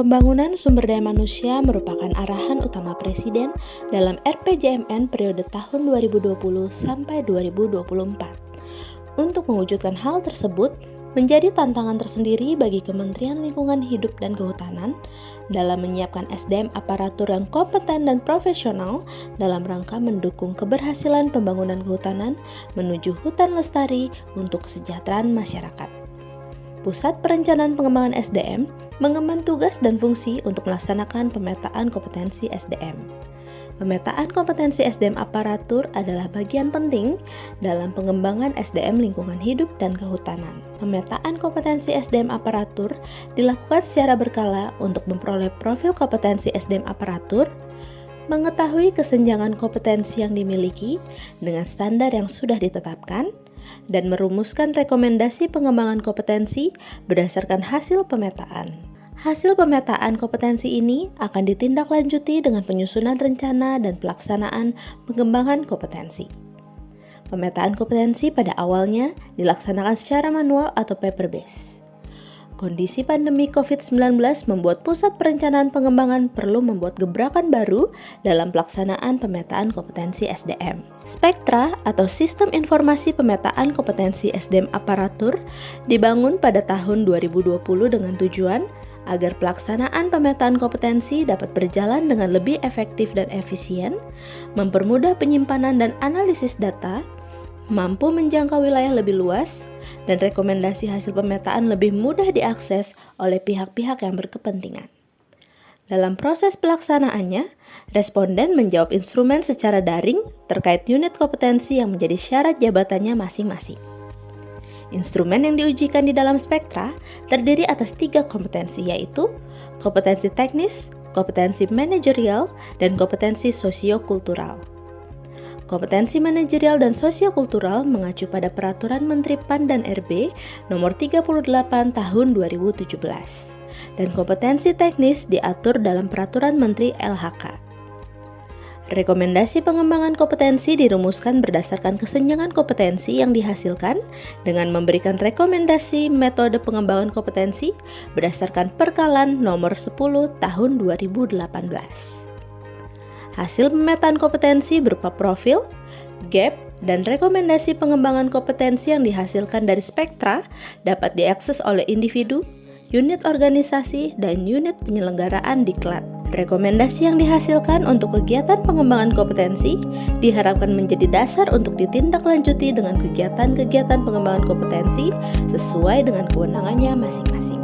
Pembangunan sumber daya manusia merupakan arahan utama Presiden dalam RPJMN periode tahun 2020 sampai 2024. Untuk mewujudkan hal tersebut, menjadi tantangan tersendiri bagi Kementerian Lingkungan Hidup dan Kehutanan dalam menyiapkan SDM aparatur yang kompeten dan profesional dalam rangka mendukung keberhasilan pembangunan kehutanan menuju hutan lestari untuk kesejahteraan masyarakat. Pusat Perencanaan Pengembangan SDM mengemban tugas dan fungsi untuk melaksanakan pemetaan kompetensi SDM. Pemetaan kompetensi SDM aparatur adalah bagian penting dalam pengembangan SDM lingkungan hidup dan kehutanan. Pemetaan kompetensi SDM aparatur dilakukan secara berkala untuk memperoleh profil kompetensi SDM aparatur, mengetahui kesenjangan kompetensi yang dimiliki dengan standar yang sudah ditetapkan, dan merumuskan rekomendasi pengembangan kompetensi berdasarkan hasil pemetaan. Hasil pemetaan kompetensi ini akan ditindaklanjuti dengan penyusunan rencana dan pelaksanaan pengembangan kompetensi. Pemetaan kompetensi pada awalnya dilaksanakan secara manual atau paper-based. Kondisi pandemi COVID-19 membuat Pusat Perencanaan Pengembangan perlu membuat gebrakan baru dalam pelaksanaan pemetaan kompetensi SDM. Spektra atau Sistem Informasi Pemetaan Kompetensi SDM Aparatur dibangun pada tahun 2020 dengan tujuan agar pelaksanaan pemetaan kompetensi dapat berjalan dengan lebih efektif dan efisien, mempermudah penyimpanan dan analisis data, mampu menjangkau wilayah lebih luas, dan rekomendasi hasil pemetaan lebih mudah diakses oleh pihak-pihak yang berkepentingan. Dalam proses pelaksanaannya, responden menjawab instrumen secara daring terkait unit kompetensi yang menjadi syarat jabatannya masing-masing. Instrumen yang diujikan di dalam spektra terdiri atas 3 kompetensi, yaitu kompetensi teknis, kompetensi manajerial, dan kompetensi sosiokultural. Kompetensi manajerial dan sosiokultural mengacu pada Peraturan Menteri PAN dan RB Nomor 38 Tahun 2017, dan kompetensi teknis diatur dalam Peraturan Menteri LHK. Rekomendasi pengembangan kompetensi dirumuskan berdasarkan kesenjangan kompetensi yang dihasilkan dengan memberikan rekomendasi metode pengembangan kompetensi berdasarkan Perkalan Nomor 10 Tahun 2018. Hasil pemetaan kompetensi berupa profil, gap, dan rekomendasi pengembangan kompetensi yang dihasilkan dari spektra dapat diakses oleh individu, unit organisasi, dan unit penyelenggaraan diklat. Rekomendasi yang dihasilkan untuk kegiatan pengembangan kompetensi diharapkan menjadi dasar untuk ditindaklanjuti dengan kegiatan-kegiatan pengembangan kompetensi sesuai dengan kewenangannya masing-masing.